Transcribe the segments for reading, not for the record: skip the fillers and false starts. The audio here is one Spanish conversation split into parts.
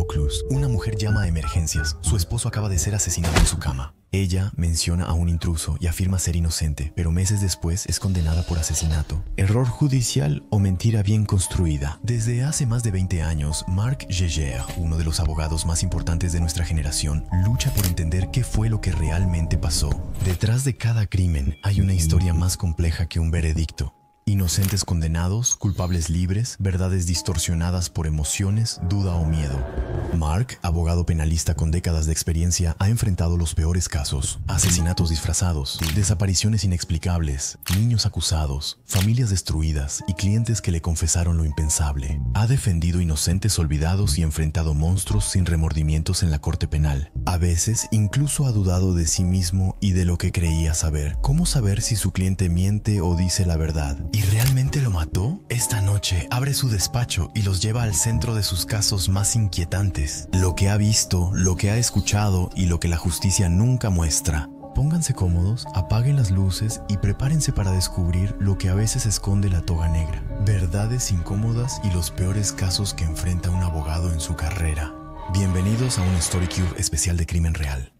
Vaucluse. Una mujer llama a emergencias. Su esposo acaba de ser asesinado en su cama. Ella menciona a un intruso y afirma ser inocente, pero meses después es condenada por asesinato. ¿Error judicial o mentira bien construida? Desde hace más de 20 años, Marc Gégère, uno de los abogados más importantes de nuestra generación, lucha por entender qué fue lo que realmente pasó. Detrás de cada crimen hay una historia más compleja que un veredicto. Inocentes condenados, culpables libres, verdades distorsionadas por emociones, duda o miedo. Marc, abogado penalista con décadas de experiencia, ha enfrentado los peores casos: asesinatos disfrazados, desapariciones inexplicables, niños acusados, familias destruidas y clientes que le confesaron lo impensable. Ha defendido inocentes olvidados y enfrentado monstruos sin remordimientos en la corte penal. A veces, incluso ha dudado de sí mismo y de lo que creía saber. ¿Cómo saber si su cliente miente o dice la verdad? ¿Y realmente lo mató? Esta noche abre su despacho y los lleva al centro de sus casos más inquietantes. Lo que ha visto, lo que ha escuchado y lo que la justicia nunca muestra. Pónganse cómodos, apaguen las luces y prepárense para descubrir lo que a veces esconde la toga negra. Verdades incómodas y los peores casos que enfrenta un abogado en su carrera. Bienvenidos a un Story Cube especial de crimen real.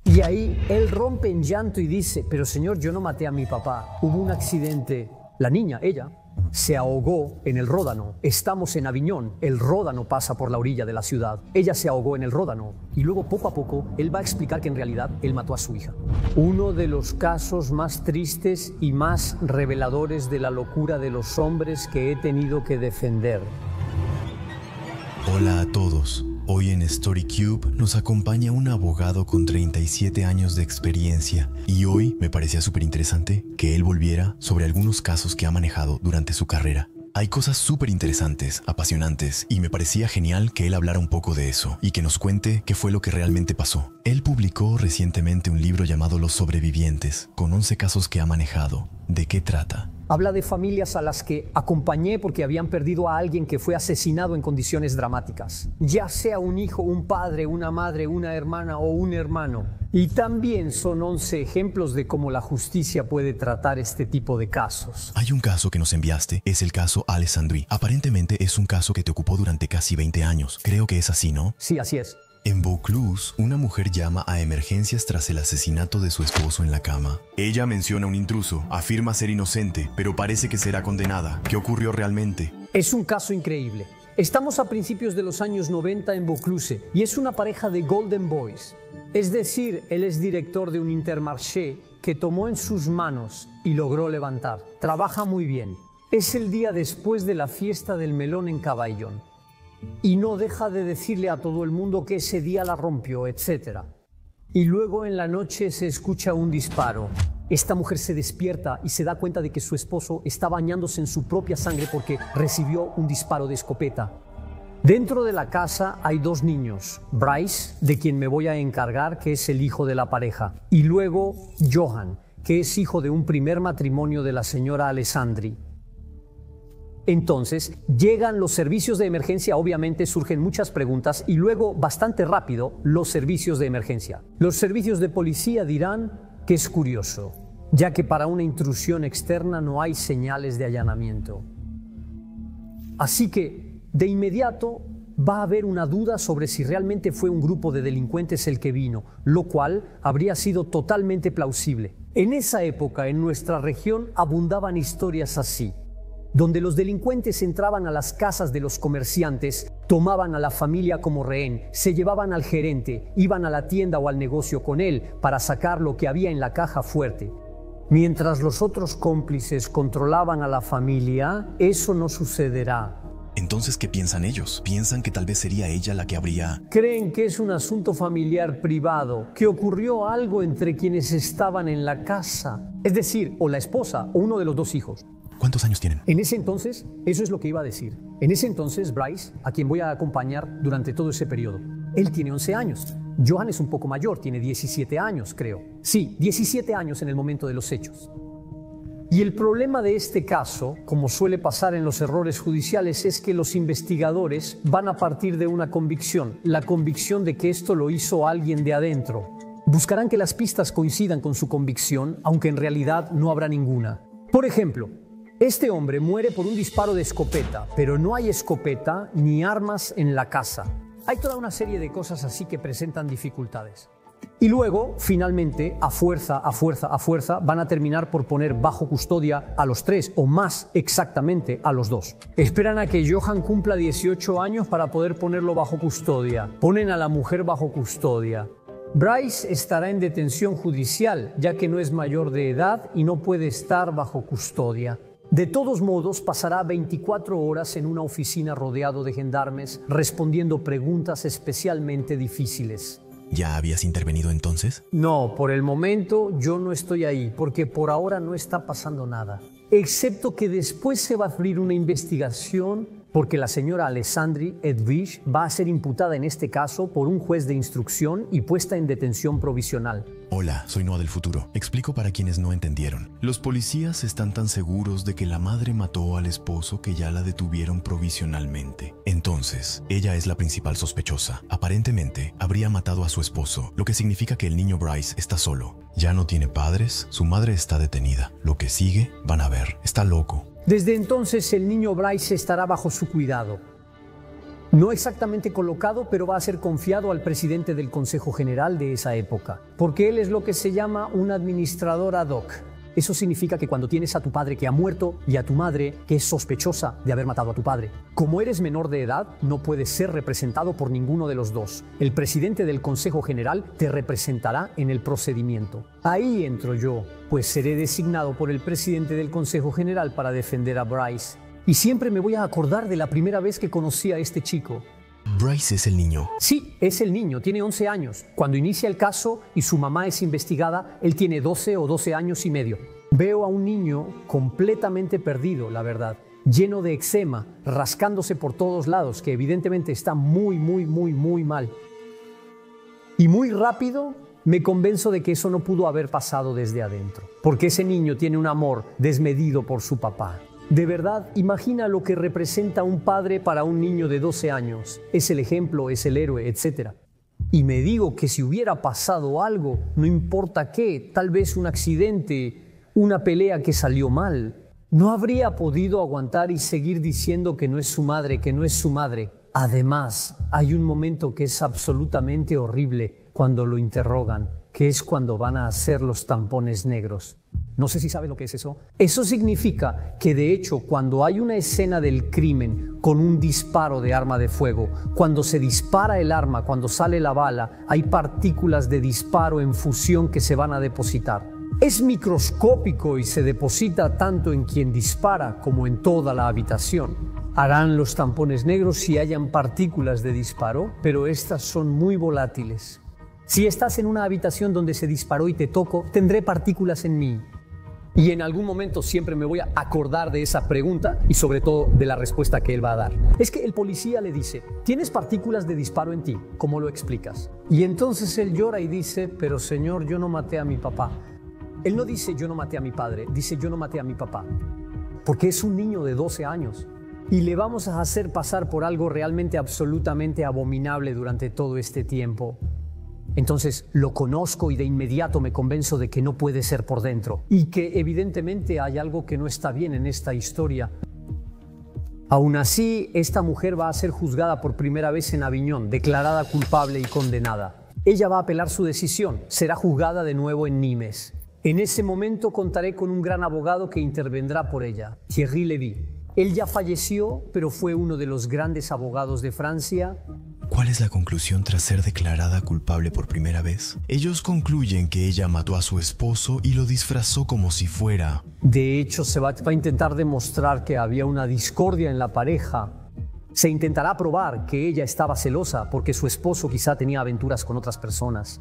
Y ahí él rompe en llanto y dice: pero señor, yo no maté a mi papá, hubo un accidente. La niña, ella, se ahogó en el Ródano. Estamos en Aviñón, el Ródano pasa por la orilla de la ciudad. Ella se ahogó en el Ródano y luego poco a poco él va a explicar que en realidad él mató a su hija. Uno de los casos más tristes y más reveladores de la locura de los hombres que he tenido que defender. Hola a todos. Hoy en Story Cube nos acompaña un abogado con 37 años de experiencia y hoy me parecía súper interesante que él volviera sobre algunos casos que ha manejado durante su carrera. Hay cosas súper interesantes, apasionantes y me parecía genial que él hablara un poco de eso y que nos cuente qué fue lo que realmente pasó. Él publicó recientemente un libro llamado Los Sobrevivientes, con 11 casos que ha manejado. ¿De qué trata? Habla de familias a las que acompañé porque habían perdido a alguien que fue asesinado en condiciones dramáticas. Ya sea un hijo, un padre, una madre, una hermana o un hermano. Y también son 11 ejemplos de cómo la justicia puede tratar este tipo de casos. Hay un caso que nos enviaste, es el caso Alessandri. Aparentemente es un caso que te ocupó durante casi 20 años. Creo que es así, ¿no? Sí, así es. En Vaucluse, una mujer llama a emergencias tras el asesinato de su esposo en la cama. Ella menciona a un intruso, afirma ser inocente, pero parece que será condenada. ¿Qué ocurrió realmente? Es un caso increíble. Estamos a principios de los años 90 en Vaucluse y es una pareja de Golden Boys. Es decir, él es director de un Intermarché que tomó en sus manos y logró levantar. Trabaja muy bien. Es el día después de la fiesta del melón en Caballón. Y no deja de decirle a todo el mundo que ese día la rompió, etc. Y luego en la noche se escucha un disparo. Esta mujer se despierta y se da cuenta de que su esposo está bañándose en su propia sangre porque recibió un disparo de escopeta. Dentro de la casa hay 2 niños, Bryce, de quien me voy a encargar, que es el hijo de la pareja, y luego Johan, que es hijo de un primer matrimonio de la señora Alessandri. Entonces, llegan los servicios de emergencia, obviamente surgen muchas preguntas y luego, bastante rápido, los servicios de emergencia. Los servicios de policía dirán que es curioso, ya que para una intrusión externa no hay señales de allanamiento. Así que, de inmediato, va a haber una duda sobre si realmente fue un grupo de delincuentes el que vino, lo cual habría sido totalmente plausible. En esa época, en nuestra región, abundaban historias así, donde los delincuentes entraban a las casas de los comerciantes, tomaban a la familia como rehén, se llevaban al gerente, iban a la tienda o al negocio con él para sacar lo que había en la caja fuerte. Mientras los otros cómplices controlaban a la familia, eso no sucederá. Entonces, ¿qué piensan ellos? ¿Piensan que tal vez sería ella la que habría...? Creen que es un asunto familiar privado, que ocurrió algo entre quienes estaban en la casa. Es decir, o la esposa o uno de los 2 hijos. ¿Cuántos años tienen? En ese entonces, eso es lo que iba a decir. En ese entonces, Bryce, a quien voy a acompañar durante todo ese periodo, él tiene 11 años. Johan es un poco mayor, tiene 17 años, creo. Sí, 17 años en el momento de los hechos. Y el problema de este caso, como suele pasar en los errores judiciales, es que los investigadores van a partir de una convicción, la convicción de que esto lo hizo alguien de adentro. Buscarán que las pistas coincidan con su convicción, aunque en realidad no habrá ninguna. Por ejemplo, Este hombre muere por un disparo de escopeta, pero no hay escopeta ni armas en la casa. Hay toda una serie de cosas así que presentan dificultades. Y luego, finalmente, a fuerza, van a terminar por poner bajo custodia a los tres, o más exactamente a los dos. Esperan a que Johan cumpla 18 años para poder ponerlo bajo custodia. Ponen a la mujer bajo custodia. Bryce estará en detención judicial, ya que no es mayor de edad y no puede estar bajo custodia. De todos modos, pasará 24 horas en una oficina rodeado de gendarmes, respondiendo preguntas especialmente difíciles. ¿Ya habías intervenido entonces? No, por el momento yo no estoy ahí, porque por ahora no está pasando nada. Excepto que después se va a abrir una investigación porque la señora Alessandri Edwige va a ser imputada en este caso por un juez de instrucción y puesta en detención provisional. Hola, soy Noah del futuro. Explico para quienes no entendieron. Los policías están tan seguros de que la madre mató al esposo que ya la detuvieron provisionalmente. Entonces, ella es la principal sospechosa. Aparentemente, habría matado a su esposo, lo que significa que el niño Bryce está solo. Ya no tiene padres, su madre está detenida. Lo que sigue, van a ver, está loco. Desde entonces el niño Bryce estará bajo su cuidado. No exactamente colocado, pero va a ser confiado al presidente del Consejo General de esa época, porque él es lo que se llama un administrador ad hoc. Eso significa que cuando tienes a tu padre que ha muerto y a tu madre que es sospechosa de haber matado a tu padre, como eres menor de edad, no puedes ser representado por ninguno de los dos. El presidente del Consejo General te representará en el procedimiento. Ahí entro yo, pues seré designado por el presidente del Consejo General para defender a Bryce. Y siempre me voy a acordar de la primera vez que conocí a este chico. Bryce es el niño. Sí, es el niño, tiene 11 años. Cuando inicia el caso y su mamá es investigada, él tiene 12 o 12 años y medio. Veo a un niño completamente perdido, la verdad, lleno de eczema, rascándose por todos lados, que evidentemente está muy mal. Y muy rápido me convenzo de que eso no pudo haber pasado desde adentro, porque ese niño tiene un amor desmedido por su papá. De verdad, imagina lo que representa un padre para un niño de 12 años. Es el ejemplo, es el héroe, etc. Y me digo que si hubiera pasado algo, no importa qué, tal vez un accidente, una pelea que salió mal, no habría podido aguantar y seguir diciendo que no es su madre, que no es su madre. Además, hay un momento que es absolutamente horrible cuando lo interrogan, que es cuando van a hacer los tampones negros. No sé si sabe lo que es eso. Eso significa que, de hecho, cuando hay una escena del crimen con un disparo de arma de fuego, cuando se dispara el arma, cuando sale la bala, hay partículas de disparo en fusión que se van a depositar. Es microscópico y se deposita tanto en quien dispara como en toda la habitación. Harán los tampones negros si hayan partículas de disparo, pero estas son muy volátiles. Si estás en una habitación donde se disparó y te toco, tendré partículas en mí. Y en algún momento siempre me voy a acordar de esa pregunta y sobre todo de la respuesta que él va a dar. Es que el policía le dice, ¿tienes partículas de disparo en ti? ¿Cómo lo explicas? Y entonces él llora y dice, pero señor, yo no maté a mi papá. Él no dice yo no maté a mi padre, dice yo no maté a mi papá. Porque es un niño de 12 años. Y le vamos a hacer pasar por algo realmente absolutamente abominable durante todo este tiempo. Entonces lo conozco y de inmediato me convenzo de que no puede ser por dentro y que evidentemente hay algo que no está bien en esta historia. Aún así, esta mujer va a ser juzgada por primera vez en Aviñón, declarada culpable y condenada. Ella va a apelar su decisión, será juzgada de nuevo en Nimes. En ese momento contaré con un gran abogado que intervendrá por ella, Thierry Lévy. Él ya falleció, pero fue uno de los grandes abogados de Francia. ¿Cuál es la conclusión tras ser declarada culpable por primera vez? Ellos concluyen que ella mató a su esposo y lo disfrazó como si fuera... De hecho, se va a intentar demostrar que había una discordia en la pareja. Se intentará probar que ella estaba celosa porque su esposo quizá tenía aventuras con otras personas.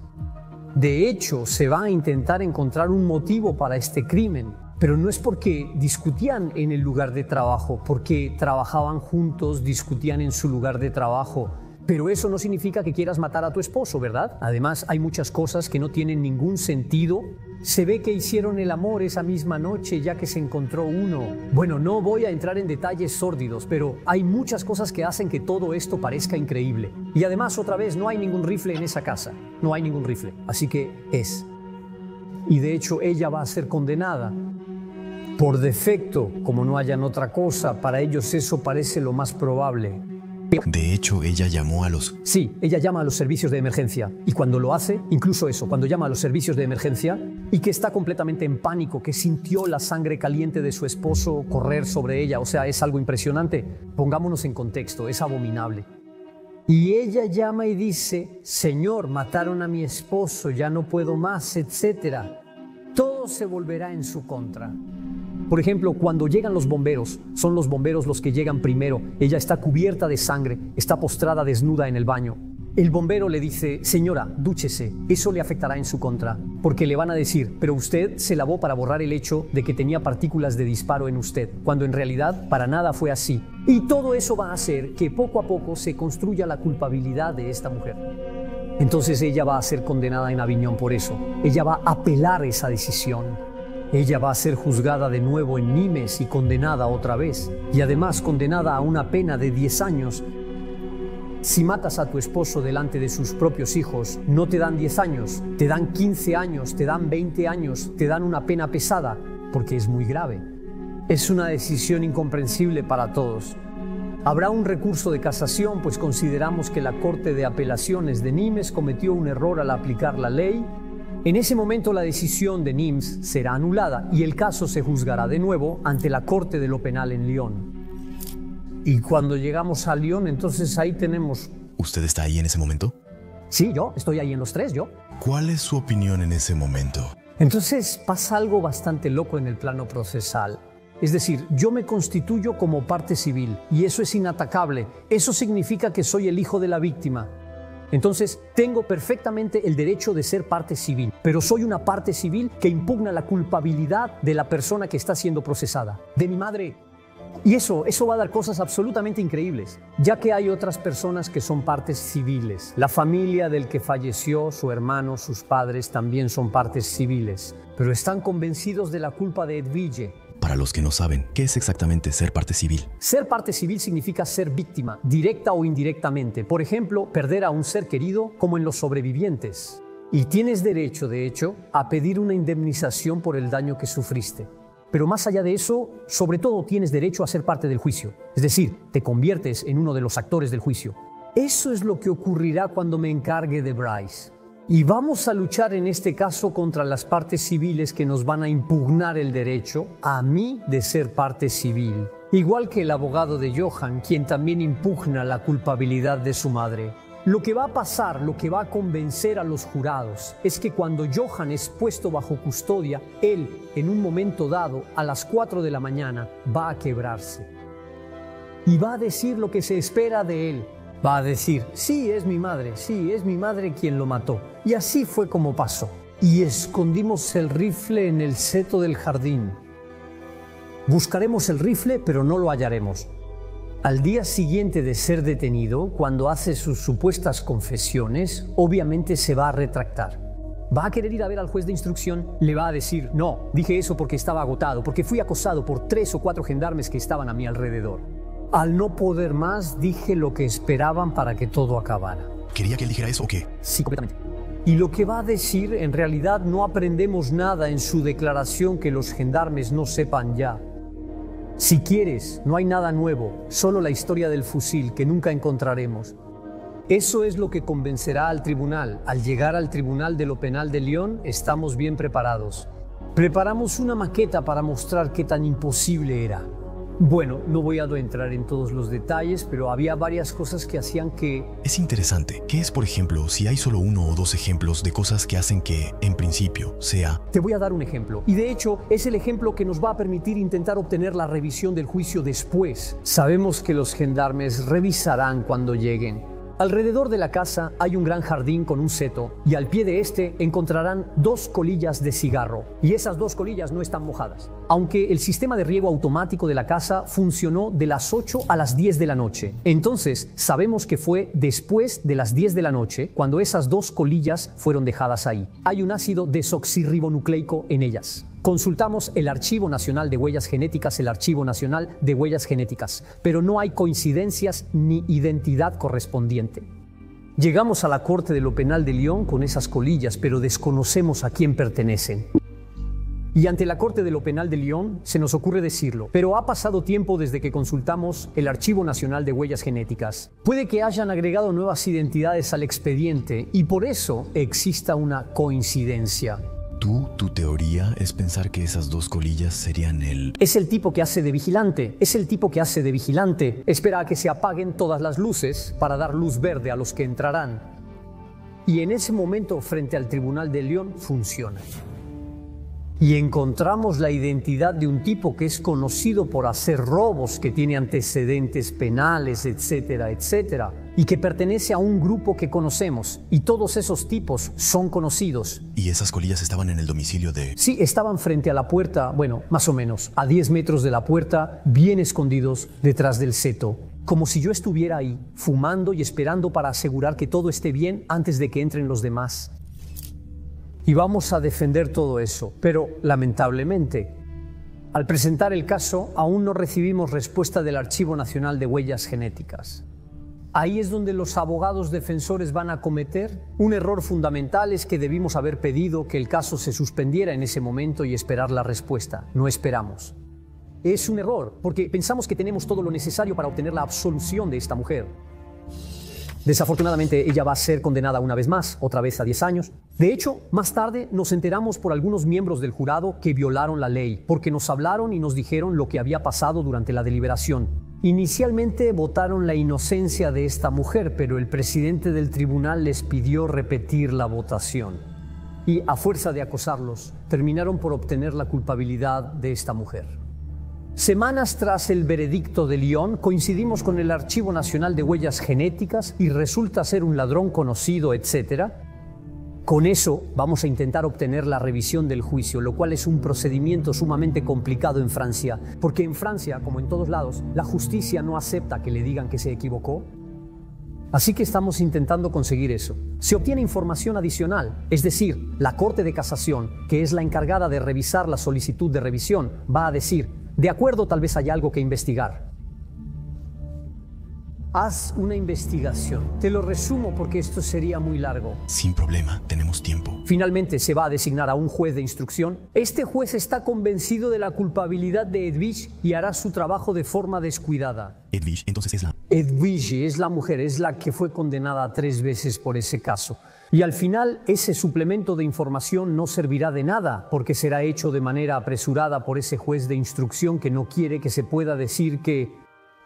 De hecho, se va a intentar encontrar un motivo para este crimen. Pero no es porque discutían en el lugar de trabajo, porque trabajaban juntos, discutían en su lugar de trabajo. Pero eso no significa que quieras matar a tu esposo, ¿verdad? Además, hay muchas cosas que no tienen ningún sentido. Se ve que hicieron el amor esa misma noche ya que se encontró uno. Bueno, no voy a entrar en detalles sórdidos, pero hay muchas cosas que hacen que todo esto parezca increíble. Y además, otra vez, no hay ningún rifle en esa casa. No hay ningún rifle. Así que es. Y de hecho, ella va a ser condenada. Por defecto, como no hayan otra cosa, para ellos eso parece lo más probable. De hecho, ella llamó a los... Sí, ella llama a los servicios de emergencia. Y cuando lo hace, incluso eso, cuando llama a los servicios de emergencia y que está completamente en pánico, que sintió la sangre caliente de su esposo correr sobre ella, o sea, es algo impresionante. Pongámonos en contexto, es abominable. Y ella llama y dice, Señor, mataron a mi esposo, ya no puedo más, etc. Todo se volverá en su contra. Por ejemplo, cuando llegan los bomberos, son los bomberos los que llegan primero. Ella está cubierta de sangre, está postrada desnuda en el baño. El bombero le dice, señora, dúchese, eso le afectará en su contra, porque le van a decir, pero usted se lavó para borrar el hecho de que tenía partículas de disparo en usted, cuando en realidad para nada fue así. Y todo eso va a hacer que poco a poco se construya la culpabilidad de esta mujer. Entonces ella va a ser condenada en Aviñón por eso. Ella va a apelar esa decisión. Ella va a ser juzgada de nuevo en Nimes y condenada otra vez. Y además condenada a una pena de 10 años. Si matas a tu esposo delante de sus propios hijos, no te dan 10 años, te dan 15 años, te dan 20 años, te dan una pena pesada, porque es muy grave. Es una decisión incomprensible para todos. Habrá un recurso de casación, pues consideramos que la Corte de Apelaciones de Nimes cometió un error al aplicar la ley. En ese momento la decisión de Nimes será anulada y el caso se juzgará de nuevo ante la Corte de lo Penal en Lyon. Y cuando llegamos a Lyon, entonces ahí tenemos... ¿Usted está ahí en ese momento? Sí, yo estoy ahí en los tres, yo. ¿Cuál es su opinión en ese momento? Entonces pasa algo bastante loco en el plano procesal. Es decir, yo me constituyo como parte civil y eso es inatacable. Eso significa que soy el hijo de la víctima. Entonces, tengo perfectamente el derecho de ser parte civil, pero soy una parte civil que impugna la culpabilidad de la persona que está siendo procesada, de mi madre. Y eso va a dar cosas absolutamente increíbles, ya que hay otras personas que son partes civiles. La familia del que falleció, su hermano, sus padres también son partes civiles, pero están convencidos de la culpa de Edwige. Para los que no saben, ¿qué es exactamente ser parte civil? Ser parte civil significa ser víctima, directa o indirectamente. Por ejemplo, perder a un ser querido, como en Los sobrevivientes. Y tienes derecho, de hecho, a pedir una indemnización por el daño que sufriste. Pero más allá de eso, sobre todo tienes derecho a ser parte del juicio. Es decir, te conviertes en uno de los actores del juicio. Eso es lo que ocurrirá cuando me encargue de Bryce. Y vamos a luchar en este caso contra las partes civiles que nos van a impugnar el derecho a mí de ser parte civil. Igual que el abogado de Johan, quien también impugna la culpabilidad de su madre. Lo que va a pasar, lo que va a convencer a los jurados, es que cuando Johan es puesto bajo custodia, él, en un momento dado, a las 4 de la mañana, va a quebrarse. Y va a decir lo que se espera de él. Va a decir, sí, es mi madre quien lo mató. Y así fue como pasó. Y escondimos el rifle en el seto del jardín. Buscaremos el rifle, pero no lo hallaremos. Al día siguiente de ser detenido, cuando hace sus supuestas confesiones, obviamente se va a retractar. Va a querer ir a ver al juez de instrucción, le va a decir, no, dije eso porque estaba agotado, porque fui acosado por 3 o 4 gendarmes que estaban a mi alrededor. Al no poder más, dije lo que esperaban para que todo acabara. ¿Quería que él dijera eso o qué? Sí, completamente. Y lo que va a decir, en realidad no aprendemos nada en su declaración que los gendarmes no sepan ya. Si quieres, no hay nada nuevo, solo la historia del fusil que nunca encontraremos. Eso es lo que convencerá al tribunal. Al llegar al Tribunal de lo Penal de Lyon, estamos bien preparados. Preparamos una maqueta para mostrar qué tan imposible era. Bueno, no voy a entrar en todos los detalles, pero había varias cosas que hacían que... Es interesante. ¿Qué es, por ejemplo, si hay solo 1 o 2 ejemplos de cosas que hacen que, en principio, sea... Te voy a dar un ejemplo. Y de hecho, es el ejemplo que nos va a permitir intentar obtener la revisión del juicio después. Sabemos que los gendarmes revisarán cuando lleguen. Alrededor de la casa hay un gran jardín con un seto y al pie de este encontrarán 2 colillas de cigarro y esas 2 colillas no están mojadas. Aunque el sistema de riego automático de la casa funcionó de las 8 a las 10 de la noche. Entonces sabemos que fue después de las 10 de la noche cuando esas 2 colillas fueron dejadas ahí. Hay un ácido desoxirribonucleico en ellas. Consultamos el Archivo Nacional de Huellas Genéticas, el Archivo Nacional de Huellas Genéticas, pero no hay coincidencias ni identidad correspondiente. Llegamos a la Corte de lo Penal de Lyon con esas colillas, pero desconocemos a quién pertenecen. Y ante la Corte de lo Penal de Lyon se nos ocurre decirlo, pero ha pasado tiempo desde que consultamos el Archivo Nacional de Huellas Genéticas. Puede que hayan agregado nuevas identidades al expediente y por eso exista una coincidencia. Tu teoría es pensar que esas dos colillas serían el... Es el tipo que hace de vigilante, Espera a que se apaguen todas las luces para dar luz verde a los que entrarán. Y en ese momento, frente al Tribunal de Lyon, funciona. Y encontramos la identidad de un tipo que es conocido por hacer robos, que tiene antecedentes penales, etcétera, etcétera, y que pertenece a un grupo que conocemos. Y todos esos tipos son conocidos. ¿Y esas colillas estaban en el domicilio de...? Sí, estaban frente a la puerta, bueno, más o menos, a 10 metros de la puerta, bien escondidos detrás del seto. Como si yo estuviera ahí, fumando y esperando para asegurar que todo esté bien antes de que entren los demás. Y vamos a defender todo eso, pero lamentablemente, al presentar el caso, aún no recibimos respuesta del Archivo Nacional de Huellas Genéticas. Ahí es donde los abogados defensores van a cometer un error fundamental, es que debimos haber pedido que el caso se suspendiera en ese momento y esperar la respuesta. No esperamos. Es un error, porque pensamos que tenemos todo lo necesario para obtener la absolución de esta mujer. Desafortunadamente, ella va a ser condenada una vez más, otra vez a 10 años. De hecho, más tarde nos enteramos por algunos miembros del jurado que violaron la ley, porque nos hablaron y nos dijeron lo que había pasado durante la deliberación. Inicialmente votaron la inocencia de esta mujer, pero el presidente del tribunal les pidió repetir la votación. Y a fuerza de acosarlos, terminaron por obtener la culpabilidad de esta mujer. Semanas tras el veredicto de Lyon, coincidimos con el Archivo Nacional de Huellas Genéticas y resulta ser un ladrón conocido, etc. Con eso vamos a intentar obtener la revisión del juicio, lo cual es un procedimiento sumamente complicado en Francia, porque en Francia, como en todos lados, la justicia no acepta que le digan que se equivocó. Así que estamos intentando conseguir eso. Se obtiene información adicional, es decir, la Corte de Casación, que es la encargada de revisar la solicitud de revisión, va a decir: de acuerdo, tal vez haya algo que investigar. Haz una investigación. Te lo resumo porque esto sería muy largo. Sin problema, tenemos tiempo. Finalmente se va a designar a un juez de instrucción. Este juez está convencido de la culpabilidad de Edwige y hará su trabajo de forma descuidada. Edwige, entonces es la... Edwige es la mujer, es la que fue condenada 3 veces por ese caso. Y al final ese suplemento de información no servirá de nada porque será hecho de manera apresurada por ese juez de instrucción que no quiere que se pueda decir que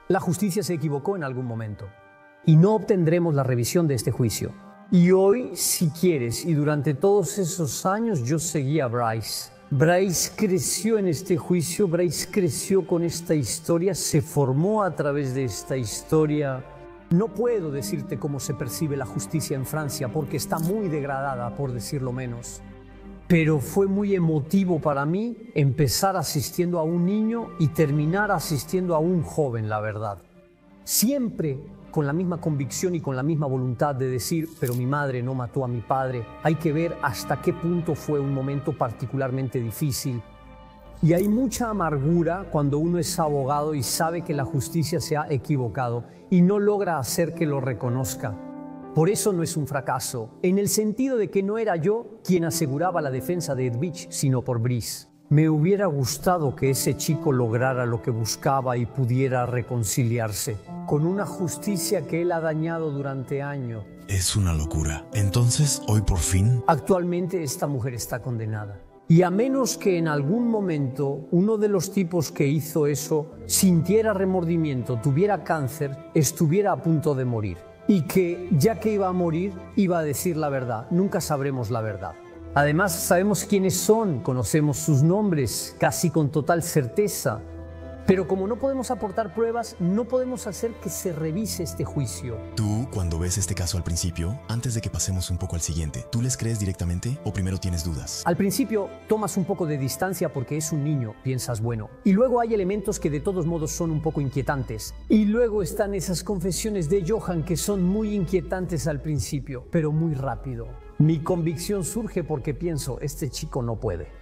la justicia se equivocó en algún momento. Y no obtendremos la revisión de este juicio. Y hoy, si quieres, y durante todos esos años yo seguí a Bryce. Bryce creció en este juicio, Bryce creció con esta historia, se formó a través de esta historia. No puedo decirte cómo se percibe la justicia en Francia porque está muy degradada, por decirlo menos. Pero fue muy emotivo para mí empezar asistiendo a un niño y terminar asistiendo a un joven, la verdad. Siempre con la misma convicción y con la misma voluntad de decir, pero mi madre no mató a mi padre. Hay que ver hasta qué punto fue un momento particularmente difícil. Y hay mucha amargura cuando uno es abogado y sabe que la justicia se ha equivocado y no logra hacer que lo reconozca. Por eso no es un fracaso, en el sentido de que no era yo quien aseguraba la defensa de Edwige, sino por Brice. Me hubiera gustado que ese chico lograra lo que buscaba y pudiera reconciliarse con una justicia que él ha dañado durante años. Es una locura. Entonces, hoy por fin... Actualmente esta mujer está condenada. Y a menos que en algún momento uno de los tipos que hizo eso sintiera remordimiento, tuviera cáncer, estuviera a punto de morir. Y que ya que iba a morir, iba a decir la verdad. Nunca sabremos la verdad. Además, sabemos quiénes son, conocemos sus nombres, casi con total certeza. Pero como no podemos aportar pruebas, no podemos hacer que se revise este juicio. Tú, cuando ves este caso al principio, antes de que pasemos un poco al siguiente, ¿tú les crees directamente o primero tienes dudas? Al principio tomas un poco de distancia porque es un niño, piensas bueno. Y luego hay elementos que de todos modos son un poco inquietantes. Y luego están esas confesiones de Johan que son muy inquietantes al principio, pero muy rápido. Mi convicción surge porque pienso, este chico no puede.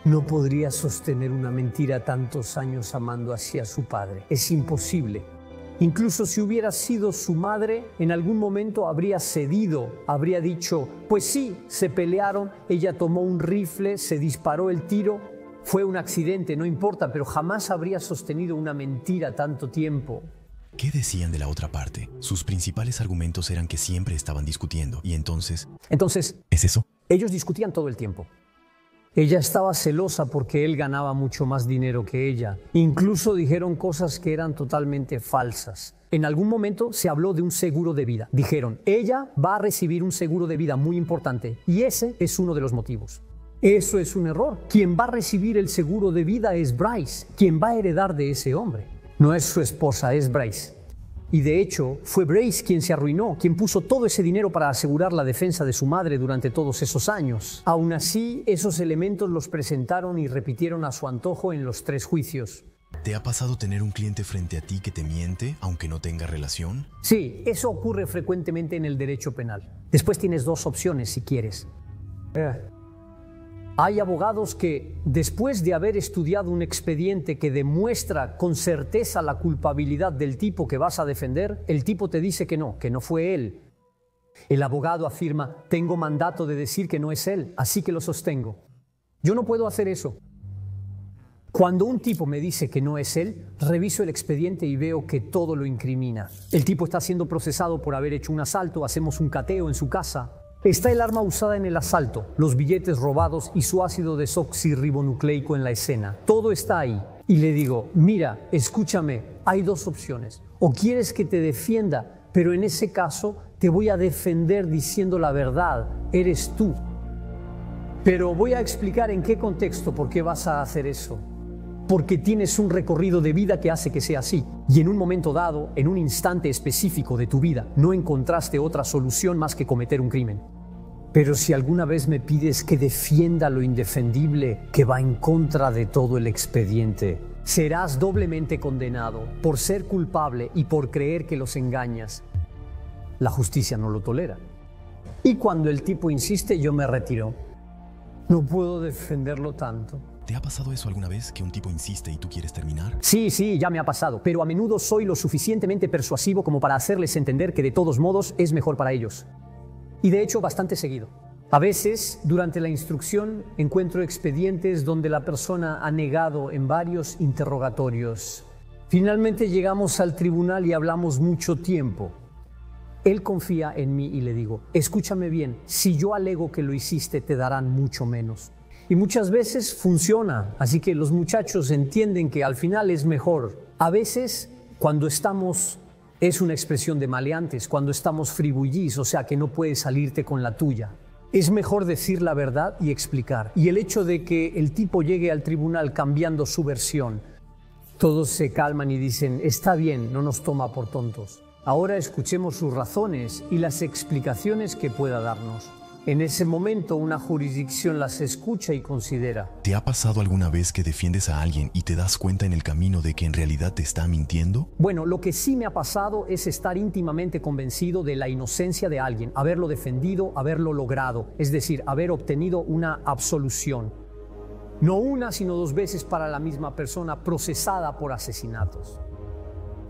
No podría sostener una mentira tantos años amando así a su padre. Es imposible. Incluso si hubiera sido su madre, en algún momento habría cedido, habría dicho, pues sí, se pelearon, ella tomó un rifle, se disparó el tiro, fue un accidente, no importa, pero jamás habría sostenido una mentira tanto tiempo. ¿Qué decían de la otra parte? Sus principales argumentos eran que siempre estaban discutiendo y entonces... ¿Es eso? Ellos discutían todo el tiempo. Ella estaba celosa porque él ganaba mucho más dinero que ella. Incluso dijeron cosas que eran totalmente falsas. En algún momento se habló de un seguro de vida. Dijeron, ella va a recibir un seguro de vida muy importante y ese es uno de los motivos. Eso es un error. Quien va a recibir el seguro de vida es Bryce. Quien va a heredar de ese hombre. No es su esposa, es Bryce. Y de hecho, fue Bryce quien se arruinó, quien puso todo ese dinero para asegurar la defensa de su madre durante todos esos años. Aún así, esos elementos los presentaron y repitieron a su antojo en los 3 juicios. ¿Te ha pasado tener un cliente frente a ti que te miente, aunque no tenga relación? Sí, eso ocurre frecuentemente en el derecho penal. Después tienes 2 opciones si quieres. Hay abogados que, después de haber estudiado un expediente que demuestra con certeza la culpabilidad del tipo que vas a defender, el tipo te dice que no fue él. El abogado afirma, tengo mandato de decir que no es él, así que lo sostengo. Yo no puedo hacer eso. Cuando un tipo me dice que no es él, reviso el expediente y veo que todo lo incrimina. El tipo está siendo procesado por haber hecho un asalto, hacemos un cateo en su casa. Está el arma usada en el asalto, los billetes robados y su ácido desoxirribonucleico en la escena. Todo está ahí. Y le digo, mira, escúchame, hay 2 opciones. O quieres que te defienda, pero en ese caso te voy a defender diciendo la verdad, eres tú. Pero voy a explicar en qué contexto por qué vas a hacer eso. Porque tienes un recorrido de vida que hace que sea así. Y en un momento dado, en un instante específico de tu vida, no encontraste otra solución más que cometer un crimen. Pero si alguna vez me pides que defienda lo indefendible que va en contra de todo el expediente, serás doblemente condenado por ser culpable y por creer que los engañas. La justicia no lo tolera. Y cuando el tipo insiste, yo me retiro. No puedo defenderlo tanto. ¿Te ha pasado eso alguna vez, que un tipo insiste y tú quieres terminar? Sí, ya me ha pasado, pero a menudo soy lo suficientemente persuasivo como para hacerles entender que de todos modos es mejor para ellos. Y de hecho bastante seguido. A veces, durante la instrucción, encuentro expedientes donde la persona ha negado en varios interrogatorios. Finalmente llegamos al tribunal y hablamos mucho tiempo. Él confía en mí y le digo, escúchame bien, si yo alego que lo hiciste, te darán mucho menos. Y muchas veces funciona, así que los muchachos entienden que al final es mejor. A veces, cuando estamos, es una expresión de maleantes, cuando estamos fribullis, o sea que no puedes salirte con la tuya. Es mejor decir la verdad y explicar. Y el hecho de que el tipo llegue al tribunal cambiando su versión, todos se calman y dicen, está bien, no nos toma por tontos. Ahora escuchemos sus razones y las explicaciones que pueda darnos. En ese momento una jurisdicción las escucha y considera. ¿Te ha pasado alguna vez que defiendes a alguien y te das cuenta en el camino de que en realidad te está mintiendo? Bueno, lo que sí me ha pasado es estar íntimamente convencido de la inocencia de alguien, haberlo defendido, haberlo logrado, es decir, haber obtenido una absolución. No una, sino 2 veces para la misma persona procesada por asesinatos.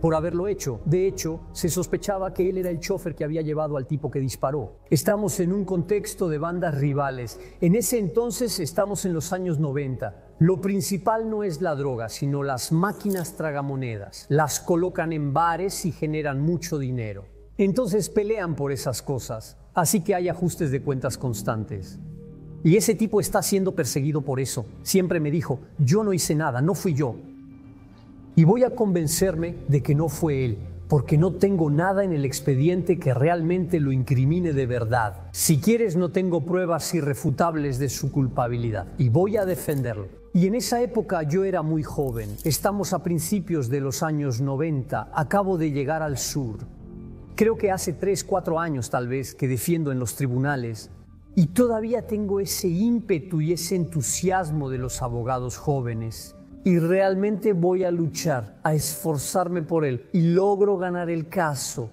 Por haberlo hecho. De hecho, se sospechaba que él era el chofer que había llevado al tipo que disparó. Estamos en un contexto de bandas rivales. En ese entonces estamos en los años 90. Lo principal no es la droga, sino las máquinas tragamonedas. Las colocan en bares y generan mucho dinero. Entonces pelean por esas cosas. Así que hay ajustes de cuentas constantes. Y ese tipo está siendo perseguido por eso. Siempre me dijo, yo no hice nada, no fui yo. Y voy a convencerme de que no fue él, porque no tengo nada en el expediente que realmente lo incrimine de verdad. Si quieres, no tengo pruebas irrefutables de su culpabilidad y voy a defenderlo. Y en esa época yo era muy joven. Estamos a principios de los años 90. Acabo de llegar al sur. Creo que hace 3, 4 años tal vez que defiendo en los tribunales. Y todavía tengo ese ímpetu y ese entusiasmo de los abogados jóvenes. Y realmente voy a luchar, a esforzarme por él. Y logro ganar el caso.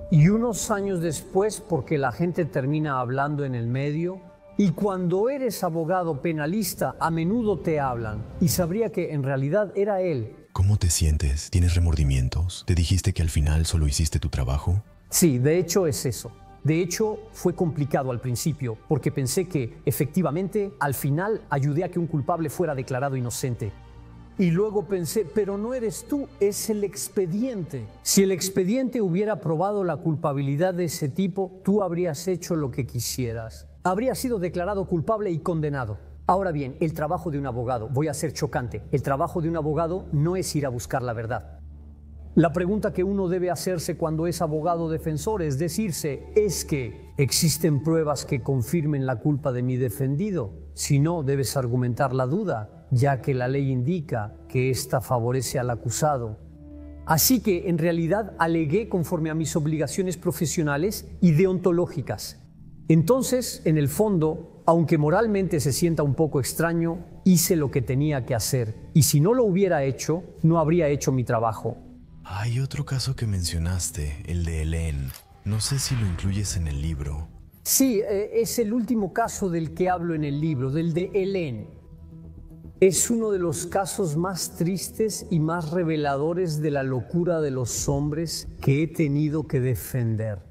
Y unos años después, porque la gente termina hablando en el medio, y cuando eres abogado penalista, a menudo te hablan. Y sabría que en realidad era él, ¿Cómo te sientes? ¿Tienes remordimientos? ¿Te dijiste que al final solo hiciste tu trabajo? Sí, de hecho es eso. De hecho, fue complicado al principio porque pensé que, efectivamente, al final ayudé a que un culpable fuera declarado inocente. Y luego pensé, pero no eres tú, es el expediente. Si el expediente hubiera probado la culpabilidad de ese tipo, tú habrías hecho lo que quisieras. Habrías sido declarado culpable y condenado. Ahora bien, el trabajo de un abogado, voy a ser chocante, el trabajo de un abogado no es ir a buscar la verdad. La pregunta que uno debe hacerse cuando es abogado defensor es decirse, ¿es que existen pruebas que confirmen la culpa de mi defendido? Si no, debes argumentar la duda, ya que la ley indica que ésta favorece al acusado. Así que, en realidad, alegué conforme a mis obligaciones profesionales y deontológicas. Entonces, en el fondo, aunque moralmente se sienta un poco extraño, hice lo que tenía que hacer. Y si no lo hubiera hecho, no habría hecho mi trabajo. Hay otro caso que mencionaste, el de Hélène. No sé si lo incluyes en el libro. Sí, es el último caso del que hablo en el libro, del de Hélène. Es uno de los casos más tristes y más reveladores de la locura de los hombres que he tenido que defender.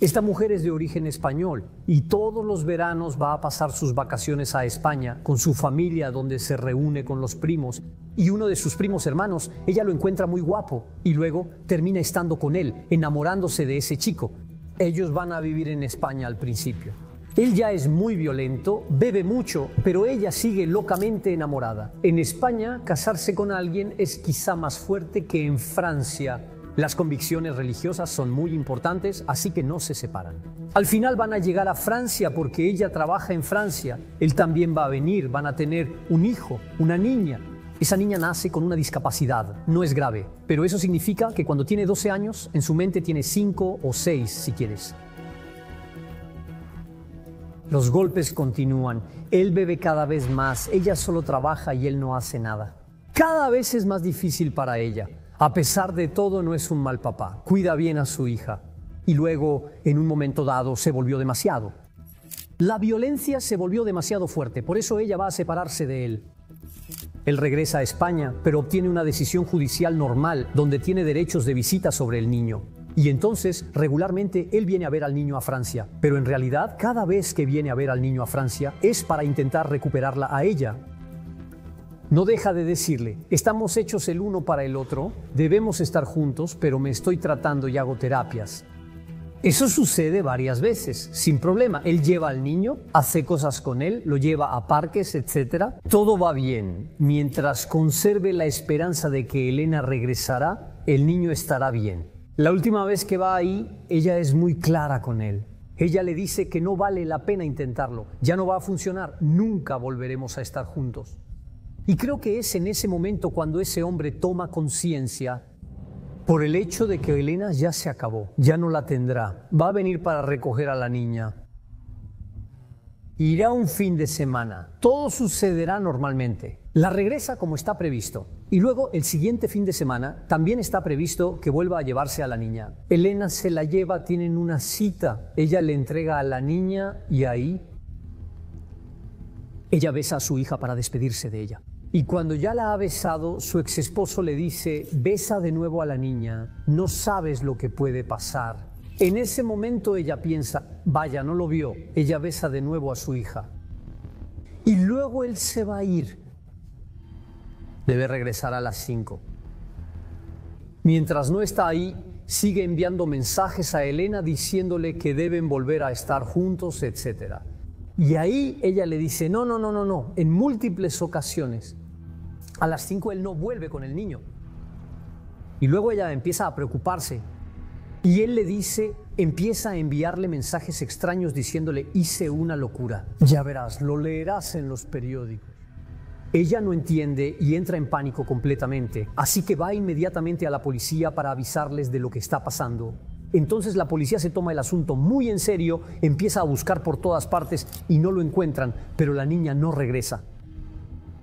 Esta mujer es de origen español y todos los veranos va a pasar sus vacaciones a España con su familia, donde se reúne con los primos, y uno de sus primos hermanos, ella lo encuentra muy guapo y luego termina estando con él, enamorándose de ese chico. Ellos van a vivir en España al principio. Él ya es muy violento, bebe mucho, pero ella sigue locamente enamorada. En España, casarse con alguien es quizá más fuerte que en Francia. Las convicciones religiosas son muy importantes, así que no se separan. Al final van a llegar a Francia porque ella trabaja en Francia. Él también va a venir, van a tener un hijo, una niña. Esa niña nace con una discapacidad, no es grave, pero eso significa que cuando tiene 12 años, en su mente tiene 5 o 6, si quieres. Los golpes continúan, él bebe cada vez más, ella solo trabaja y él no hace nada. Cada vez es más difícil para ella. A pesar de todo, no es un mal papá, cuida bien a su hija. Y luego, en un momento dado, se volvió demasiado. La violencia se volvió demasiado fuerte, por eso ella va a separarse de él. Él regresa a España, pero obtiene una decisión judicial normal, donde tiene derechos de visita sobre el niño. Y entonces, regularmente, él viene a ver al niño a Francia. Pero en realidad, cada vez que viene a ver al niño a Francia, es para intentar recuperarla a ella. No deja de decirle, estamos hechos el uno para el otro, debemos estar juntos, pero me estoy tratando y hago terapias. Eso sucede varias veces, sin problema. Él lleva al niño, hace cosas con él, lo lleva a parques, etc. Todo va bien. Mientras conserve la esperanza de que Elena regresará, el niño estará bien. La última vez que va ahí, ella es muy clara con él. Ella le dice que no vale la pena intentarlo, ya no va a funcionar, nunca volveremos a estar juntos. Y creo que es en ese momento cuando ese hombre toma conciencia por el hecho de que Elena ya se acabó, ya no la tendrá, va a venir para recoger a la niña. Irá un fin de semana, todo sucederá normalmente. La regresa como está previsto. Y luego el siguiente fin de semana también está previsto que vuelva a llevarse a la niña. Elena se la lleva, tienen una cita, ella le entrega a la niña y ahí ella besa a su hija para despedirse de ella. Y cuando ya la ha besado, su exesposo le dice, besa de nuevo a la niña, no sabes lo que puede pasar. En ese momento ella piensa, vaya, no lo vio. Ella besa de nuevo a su hija. Y luego él se va a ir. Debe regresar a las 5. Mientras no está ahí, sigue enviando mensajes a Elena diciéndole que deben volver a estar juntos, etc. Y ahí ella le dice, no, en múltiples ocasiones. A las 5 él no vuelve con el niño. Y luego ella empieza a preocuparse. Y él le dice, empieza a enviarle mensajes extraños diciéndole, hice una locura. Ya verás, lo leerás en los periódicos. Ella no entiende y entra en pánico completamente. Así que va inmediatamente a la policía para avisarles de lo que está pasando. Entonces la policía se toma el asunto muy en serio, empieza a buscar por todas partes y no lo encuentran, pero la niña no regresa.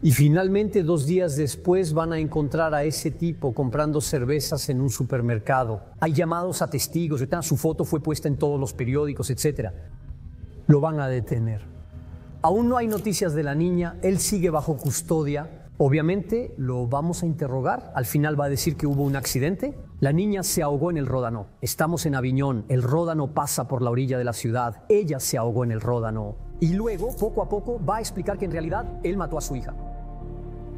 Y finalmente, 2 días después, van a encontrar a ese tipo comprando cervezas en un supermercado. Hay llamados a testigos, su foto fue puesta en todos los periódicos, etc. Lo van a detener. Aún no hay noticias de la niña, él sigue bajo custodia Obviamente lo vamos a interrogar, al final va a decir que hubo un accidente. La niña se ahogó en el Ródano. Estamos en Aviñón, el Ródano pasa por la orilla de la ciudad. Ella se ahogó en el Ródano. Y luego, poco a poco, va a explicar que en realidad él mató a su hija.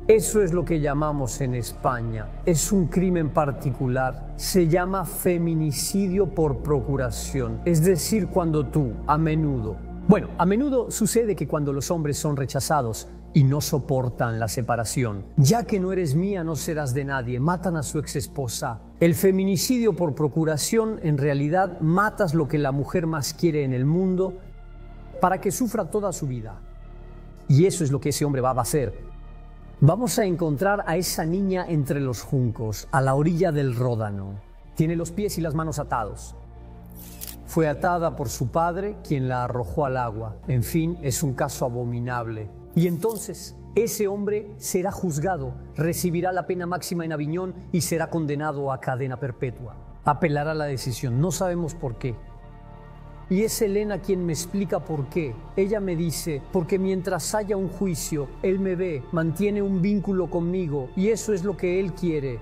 Eso es lo que llamamos en España. Es un crimen particular. Se llama feminicidio por procuración. Es decir, cuando tú, a menudo sucede que cuando los hombres son rechazados y no soportan la separación, ya que no eres mía, no serás de nadie, matan a su exesposa. El feminicidio por procuración, en realidad, matas lo que la mujer más quiere en el mundo para que sufra toda su vida. Y eso es lo que ese hombre va a hacer. Vamos a encontrar a esa niña entre los juncos, a la orilla del Ródano. Tiene los pies y las manos atados. Fue atada por su padre, quien la arrojó al agua. En fin, es un caso abominable. Y entonces, ese hombre será juzgado, recibirá la pena máxima en Aviñón y será condenado a cadena perpetua. Apelará la decisión, no sabemos por qué. Y es Elena quien me explica por qué. Ella me dice, porque mientras haya un juicio, él me ve, mantiene un vínculo conmigo y eso es lo que él quiere.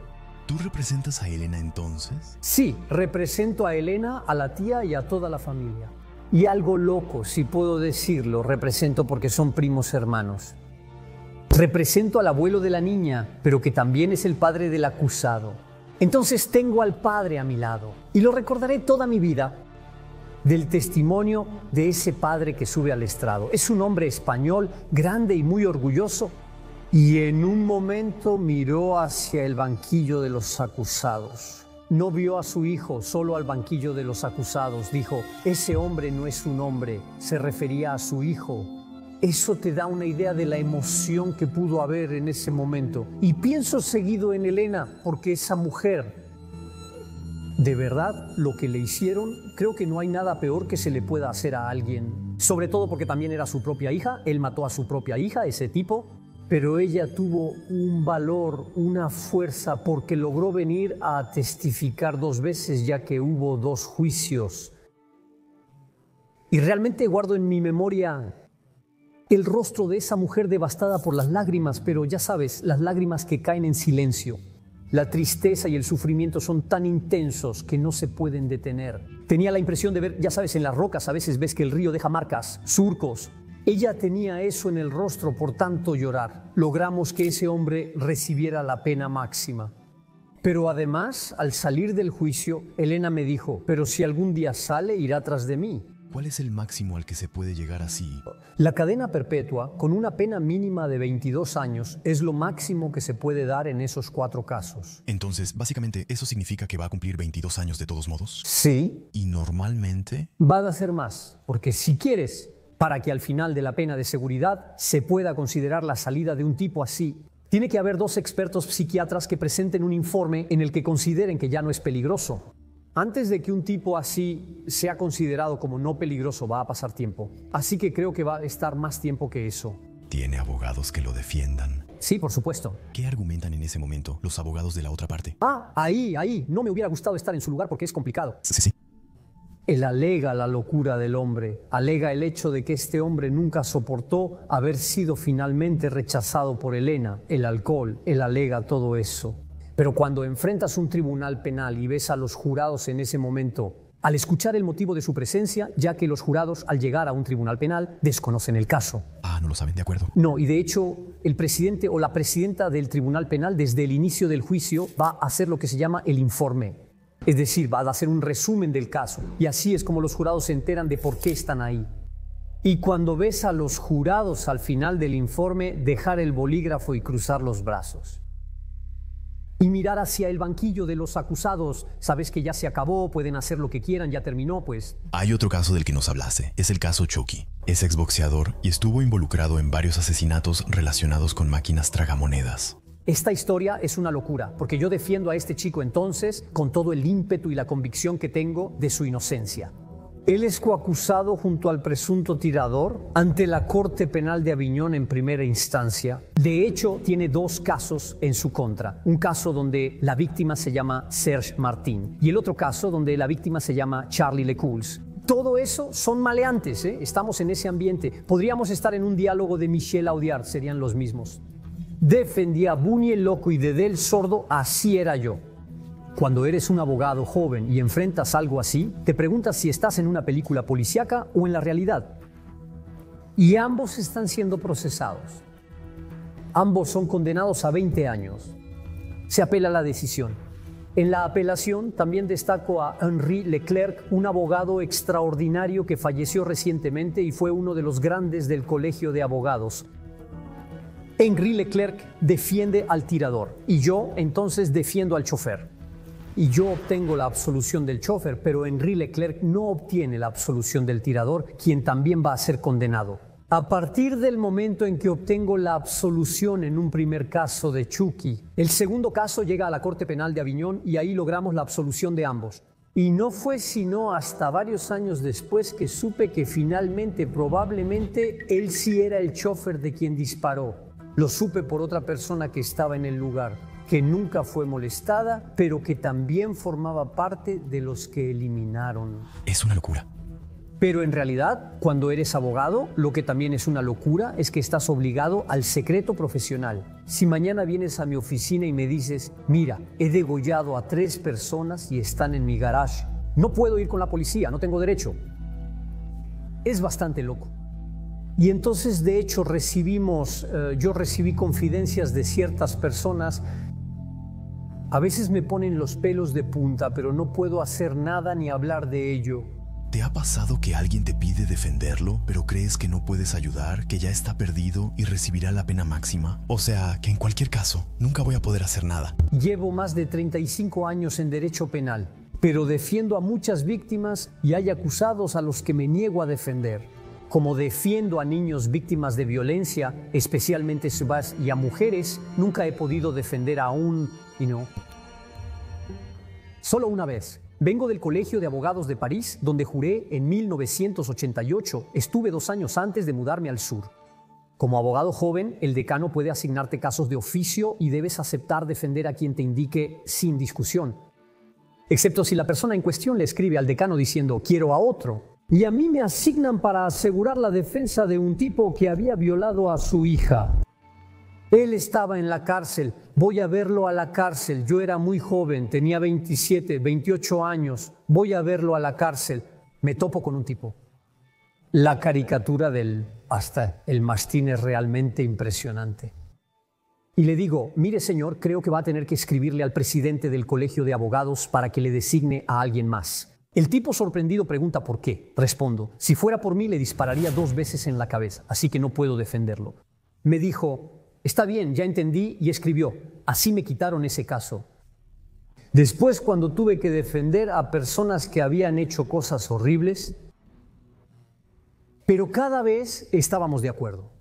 ¿Tú representas a Elena entonces? Sí, represento a Elena, a la tía y a toda la familia. Y algo loco, si puedo decirlo, represento porque son primos hermanos. Represento al abuelo de la niña, pero que también es el padre del acusado. Entonces tengo al padre a mi lado y lo recordaré toda mi vida. Del testimonio de ese padre que sube al estrado. Es un hombre español, grande y muy orgulloso, y en un momento miró hacia el banquillo de los acusados. No vio a su hijo, solo al banquillo de los acusados. Dijo, ese hombre no es un hombre, se refería a su hijo. Eso te da una idea de la emoción que pudo haber en ese momento. Y pienso seguido en Elena, porque esa mujer, de verdad, lo que le hicieron, creo que no hay nada peor que se le pueda hacer a alguien. Sobre todo porque también era su propia hija, él mató a su propia hija, ese tipo. Pero ella tuvo un valor, una fuerza, porque logró venir a testificar 2 veces, ya que hubo 2 juicios. Y realmente guardo en mi memoria el rostro de esa mujer devastada por las lágrimas, pero ya sabes, las lágrimas que caen en silencio. La tristeza y el sufrimiento son tan intensos que no se pueden detener. Tenía la impresión de ver, ya sabes, en las rocas a veces ves que el río deja marcas, surcos. Ella tenía eso en el rostro por tanto llorar. Logramos que ese hombre recibiera la pena máxima. Pero además, al salir del juicio, Elena me dijo, pero si algún día sale, irá tras de mí. ¿Cuál es el máximo al que se puede llegar así? La cadena perpetua, con una pena mínima de 22 años, es lo máximo que se puede dar en esos 4 casos. Entonces, básicamente, ¿eso significa que va a cumplir 22 años de todos modos? Sí. ¿Y normalmente? Va a hacer más, porque si quieres, para que al final de la pena de seguridad se pueda considerar la salida de un tipo así, tiene que haber 2 expertos psiquiatras que presenten un informe en el que consideren que ya no es peligroso. Antes de que un tipo así sea considerado como no peligroso, va a pasar tiempo. Así que creo que va a estar más tiempo que eso. ¿Tiene abogados que lo defiendan? Sí, por supuesto. ¿Qué argumentan en ese momento los abogados de la otra parte? Ahí. No me hubiera gustado estar en su lugar porque es complicado. Sí. Él alega la locura del hombre, alega el hecho de que este hombre nunca soportó haber sido finalmente rechazado por Elena, el alcohol, él alega todo eso. Pero cuando enfrentas un tribunal penal y ves a los jurados en ese momento, al escuchar el motivo de su presencia, ya que los jurados al llegar a un tribunal penal desconocen el caso. No lo saben, de acuerdo. No, y de hecho el presidente o la presidenta del tribunal penal desde el inicio del juicio va a hacer lo que se llama el informe. Es decir, va a hacer un resumen del caso. Y así es como los jurados se enteran de por qué están ahí. Y cuando ves a los jurados al final del informe dejar el bolígrafo y cruzar los brazos y mirar hacia el banquillo de los acusados, sabes que ya se acabó, pueden hacer lo que quieran, ya terminó, pues. Hay otro caso del que nos hablaste, es el caso Chucky. Es exboxeador y estuvo involucrado en varios asesinatos relacionados con máquinas tragamonedas. Esta historia es una locura, porque yo defiendo a este chico entonces con todo el ímpetu y la convicción que tengo de su inocencia. Él es coacusado junto al presunto tirador ante la Corte Penal de Aviñón en primera instancia. De hecho, tiene 2 casos en su contra. Un caso donde la víctima se llama Serge Martin y el otro caso donde la víctima se llama Charlie Lecouls. Todo eso son maleantes, ¿eh? Estamos en ese ambiente. Podríamos estar en un diálogo de Michel Audiard, serían los mismos. Defendía a Bunny el loco y Dedé el sordo, así era yo. Cuando eres un abogado joven y enfrentas algo así, te preguntas si estás en una película policíaca o en la realidad. Y ambos están siendo procesados. Ambos son condenados a 20 años. Se apela la decisión. En la apelación también destaco a Henri Leclerc, un abogado extraordinario que falleció recientemente y fue uno de los grandes del Colegio de Abogados. Henri Leclerc defiende al tirador y yo entonces defiendo al chofer. Y yo obtengo la absolución del chofer, pero Henri Leclerc no obtiene la absolución del tirador, quien también va a ser condenado. A partir del momento en que obtengo la absolución en un primer caso de Chucky, el segundo caso llega a la Corte Penal de Aviñón y ahí logramos la absolución de ambos. Y no fue sino hasta varios años después que supe que finalmente, probablemente, él sí era el chofer de quien disparó. Lo supe por otra persona que estaba en el lugar, que nunca fue molestada, pero que también formaba parte de los que eliminaron. Es una locura. Pero en realidad, cuando eres abogado, lo que también es una locura es que estás obligado al secreto profesional. Si mañana vienes a mi oficina y me dices, mira, he degollado a 3 personas y están en mi garage, no puedo ir con la policía, no tengo derecho. Es bastante loco. Y entonces, de hecho, yo recibí confidencias de ciertas personas. A veces me ponen los pelos de punta, pero no puedo hacer nada ni hablar de ello. ¿Te ha pasado que alguien te pide defenderlo, pero crees que no puedes ayudar, que ya está perdido y recibirá la pena máxima? O sea, que en cualquier caso, nunca voy a poder hacer nada. Llevo más de 35 años en derecho penal, pero defiendo a muchas víctimas y hay acusados a los que me niego a defender. Como defiendo a niños víctimas de violencia, especialmente y a mujeres, nunca he podido defender a Solo una vez. Vengo del Colegio de Abogados de París, donde juré en 1988. Estuve 2 años antes de mudarme al sur. Como abogado joven, el decano puede asignarte casos de oficio y debes aceptar defender a quien te indique sin discusión. Excepto si la persona en cuestión le escribe al decano diciendo «quiero a otro». Y a mí me asignan para asegurar la defensa de un tipo que había violado a su hija. Él estaba en la cárcel, voy a verlo a la cárcel, yo era muy joven, tenía 27, 28 años, voy a verlo a la cárcel, me topo con un tipo. La caricatura hasta el mastín es realmente impresionante. Y le digo, mire señor, creo que va a tener que escribirle al presidente del Colegio de Abogados para que le designe a alguien más. El tipo sorprendido pregunta por qué. Respondo, si fuera por mí le dispararía 2 veces en la cabeza, así que no puedo defenderlo. Me dijo, está bien, ya entendí, y escribió, así me quitaron ese caso. Después, cuando tuve que defender a personas que habían hecho cosas horribles, pero cada vez estábamos de acuerdo.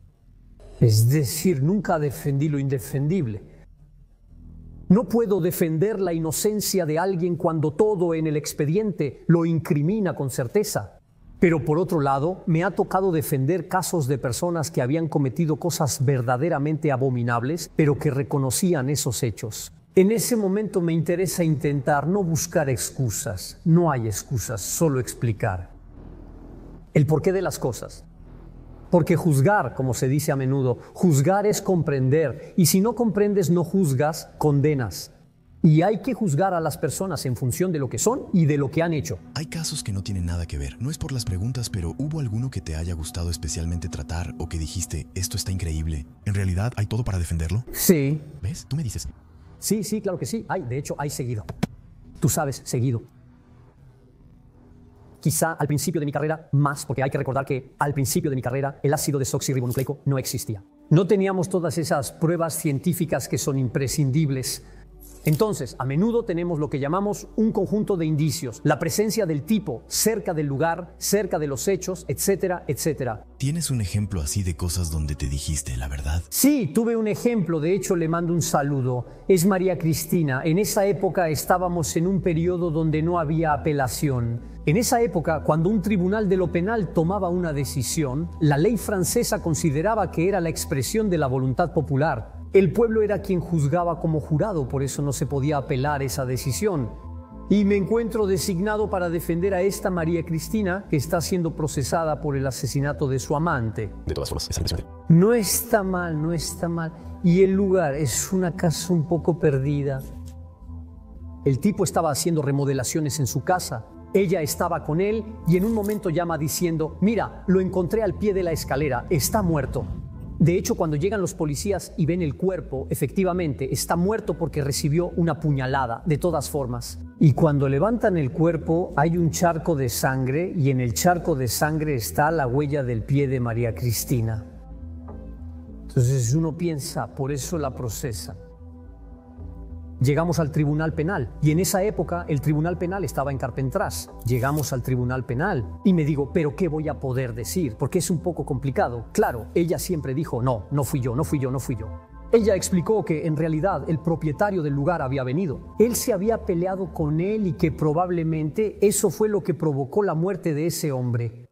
Es decir, nunca defendí lo indefendible. No puedo defender la inocencia de alguien cuando todo en el expediente lo incrimina con certeza. Pero por otro lado, me ha tocado defender casos de personas que habían cometido cosas verdaderamente abominables, pero que reconocían esos hechos. En ese momento me interesa intentar no buscar excusas. No hay excusas, solo explicar el porqué de las cosas. Porque juzgar, como se dice a menudo, juzgar es comprender. Y si no comprendes, no juzgas, condenas. Y hay que juzgar a las personas en función de lo que son y de lo que han hecho. Hay casos que no tienen nada que ver. No es por las preguntas, pero ¿hubo alguno que te haya gustado especialmente tratar o que dijiste, esto está increíble? ¿En realidad hay todo para defenderlo? Sí. ¿Ves? Tú me dices. Sí, claro que sí. De hecho, hay seguido. Tú sabes, seguido. Quizá al principio de mi carrera más, porque hay que recordar que al principio de mi carrera el ácido desoxirribonucleico no existía. No teníamos todas esas pruebas científicas que son imprescindibles. Entonces, a menudo tenemos lo que llamamos un conjunto de indicios, la presencia del tipo cerca del lugar, cerca de los hechos, etcétera, etcétera. ¿Tienes un ejemplo así de cosas donde te dijiste la verdad? Sí, tuve un ejemplo, de hecho le mando un saludo. Es María Cristina. En esa época estábamos en un periodo donde no había apelación. En esa época, cuando un tribunal de lo penal tomaba una decisión, la ley francesa consideraba que era la expresión de la voluntad popular. El pueblo era quien juzgaba como jurado, por eso no se podía apelar esa decisión. y me encuentro designado para defender a esta María Cristina que está siendo procesada por el asesinato de su amante. De todas formas, es impresionante. No está mal, no está mal. Y el lugar es una casa un poco perdida. El tipo estaba haciendo remodelaciones en su casa. Ella estaba con él y en un momento llama diciendo: mira, lo encontré al pie de la escalera, está muerto. De hecho, cuando llegan los policías y ven el cuerpo, efectivamente está muerto porque recibió una puñalada, de todas formas. Y cuando levantan el cuerpo hay un charco de sangre y en el charco de sangre está la huella del pie de María Cristina. Entonces uno piensa, por eso la procesan. Llegamos al Tribunal Penal y en esa época el Tribunal Penal estaba en Carpentras. Llegamos al Tribunal Penal y me digo, ¿pero qué voy a poder decir? Porque es un poco complicado. Claro, ella siempre dijo, no fui yo. Ella explicó que en realidad el propietario del lugar había venido. Él se había peleado con él y que probablemente eso fue lo que provocó la muerte de ese hombre.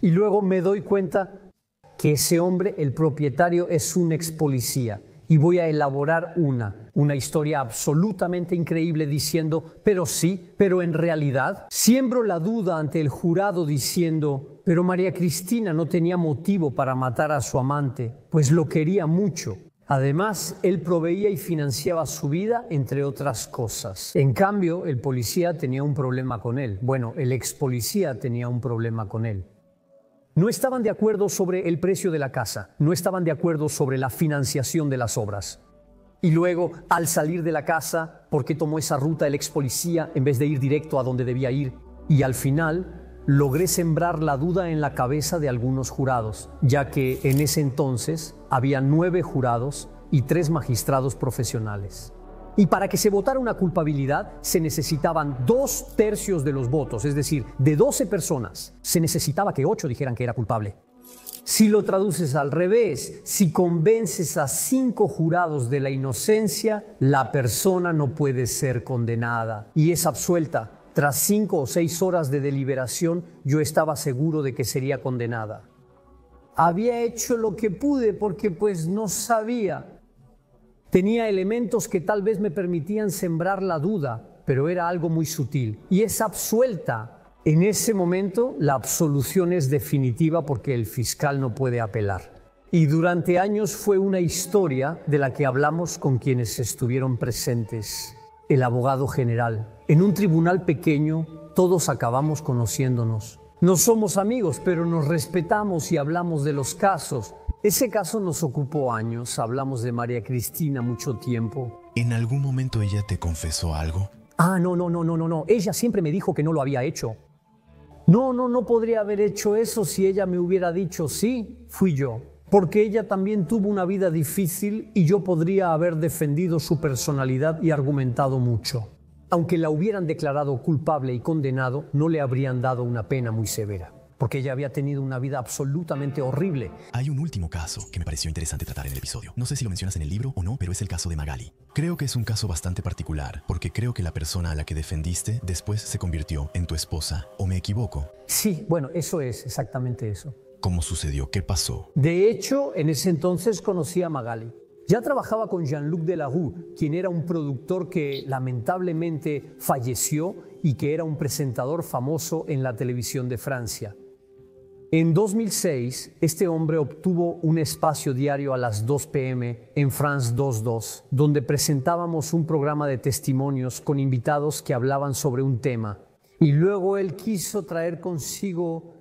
Y luego me doy cuenta que ese hombre, el propietario, es un ex policía. Y voy a elaborar una historia absolutamente increíble diciendo, pero sí, pero en realidad, siembro la duda ante el jurado diciendo, pero María Cristina no tenía motivo para matar a su amante, pues lo quería mucho. Además, él proveía y financiaba su vida, entre otras cosas. En cambio, el policía tenía un problema con él. Bueno, el ex policía tenía un problema con él. No estaban de acuerdo sobre el precio de la casa, no estaban de acuerdo sobre la financiación de las obras. Y luego, al salir de la casa, ¿por qué tomó esa ruta el ex policía en vez de ir directo a donde debía ir? Y al final, logré sembrar la duda en la cabeza de algunos jurados, ya que en ese entonces había 9 jurados y 3 magistrados profesionales. Y para que se votara una culpabilidad se necesitaban 2/3 de los votos, es decir, de 12 personas, se necesitaba que 8 dijeran que era culpable. Si lo traduces al revés, si convences a 5 jurados de la inocencia, la persona no puede ser condenada y es absuelta. Tras 5 o 6 horas de deliberación, yo estaba seguro de que sería condenada. Había hecho lo que pude porque pues no sabía. Tenía elementos que tal vez me permitían sembrar la duda, pero era algo muy sutil. Y es absuelta. En ese momento la absolución es definitiva porque el fiscal no puede apelar. Y durante años fue una historia de la que hablamos con quienes estuvieron presentes. El abogado general. En un tribunal pequeño todos acabamos conociéndonos. No somos amigos, pero nos respetamos y hablamos de los casos. Ese caso nos ocupó años, hablamos de María Cristina mucho tiempo. ¿En algún momento ella te confesó algo? No. Ella siempre me dijo que no lo había hecho. No podría haber hecho eso si ella me hubiera dicho sí, fui yo. Porque ella también tuvo una vida difícil y yo podría haber defendido su personalidad y argumentado mucho. Aunque la hubieran declarado culpable y condenado, no le habrían dado una pena muy severa. Porque ella había tenido una vida absolutamente horrible. Hay un último caso que me pareció interesante tratar en el episodio. No sé si lo mencionas en el libro o no, pero es el caso de Magali. Creo que es un caso bastante particular, porque creo que la persona a la que defendiste después se convirtió en tu esposa, ¿o me equivoco? Sí, bueno, eso es exactamente eso. ¿Cómo sucedió? ¿Qué pasó? De hecho, en ese entonces conocí a Magali. Ya trabajaba con Jean-Luc Delarue, quien era un productor que lamentablemente falleció y que era un presentador famoso en la televisión de Francia. En 2006, este hombre obtuvo un espacio diario a las 2 p.m. en France 22, donde presentábamos un programa de testimonios con invitados que hablaban sobre un tema. Y luego él quiso traer consigo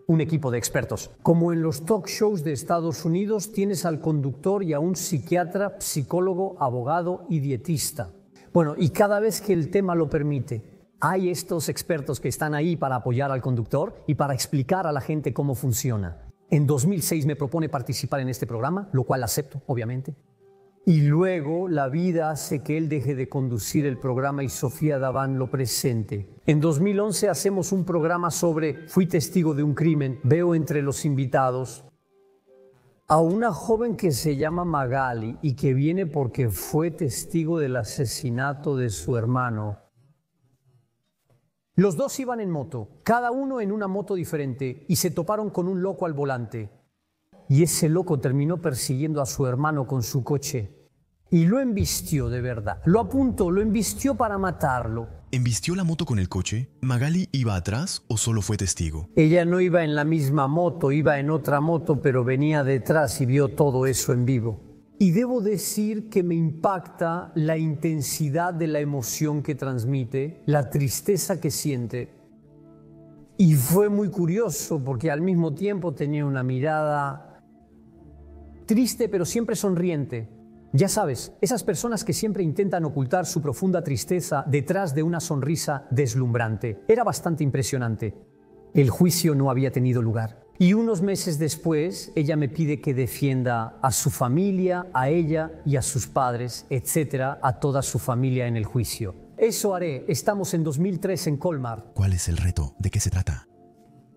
un equipo de expertos. Como en los talk shows de Estados Unidos, tienes al conductor y a un psiquiatra, psicólogo, abogado y dietista. Bueno, y cada vez que el tema lo permite, hay estos expertos que están ahí para apoyar al conductor y para explicar a la gente cómo funciona. En 2006 me propone participar en este programa, lo cual acepto, obviamente. Y luego la vida hace que él deje de conducir el programa y Sofía Davant lo presente. En 2011 hacemos un programa sobre Fui testigo de un crimen. Veo entre los invitados a una joven que se llama Magali y que viene porque fue testigo del asesinato de su hermano. Los dos iban en moto, cada uno en una moto diferente, y se toparon con un loco al volante. Y ese loco terminó persiguiendo a su hermano con su coche. y lo embistió de verdad. Lo apuntó, lo embistió para matarlo. ¿Embistió la moto con el coche? ¿Magali iba atrás o solo fue testigo? Ella no iba en la misma moto, iba en otra moto, pero venía detrás y vio todo eso en vivo. Y debo decir que me impacta la intensidad de la emoción que transmite, la tristeza que siente. Y fue muy curioso porque al mismo tiempo tenía una mirada triste pero siempre sonriente. Ya sabes, esas personas que siempre intentan ocultar su profunda tristeza detrás de una sonrisa deslumbrante. Era bastante impresionante. El juicio no había tenido lugar. Y unos meses después, ella me pide que defienda a su familia, a ella y a sus padres, etcétera, a toda su familia en el juicio. Eso haré. Estamos en 2003 en Colmar. ¿Cuál es el reto? ¿De qué se trata?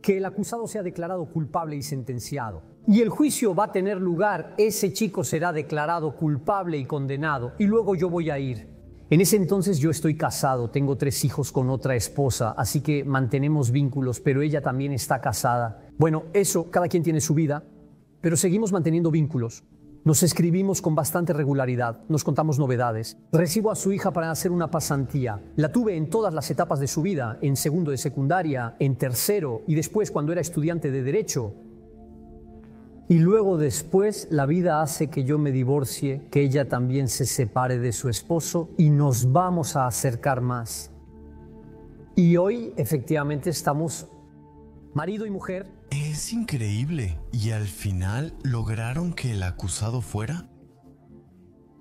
Que el acusado sea declarado culpable y sentenciado. Y el juicio va a tener lugar, ese chico será declarado culpable y condenado, y luego yo voy a ir. En ese entonces yo estoy casado, tengo 3 hijos con otra esposa, así que mantenemos vínculos, pero ella también está casada. Bueno, eso, cada quien tiene su vida, pero seguimos manteniendo vínculos. Nos escribimos con bastante regularidad, nos contamos novedades. Recibo a su hija para hacer una pasantía. La tuve en todas las etapas de su vida, en segundo de secundaria, en tercero y después cuando era estudiante de Derecho. Y luego después la vida hace que yo me divorcie, que ella también se separe de su esposo y nos vamos a acercar más. Y hoy efectivamente estamos marido y mujer. Es increíble. ¿Y al final lograron que el acusado fuera?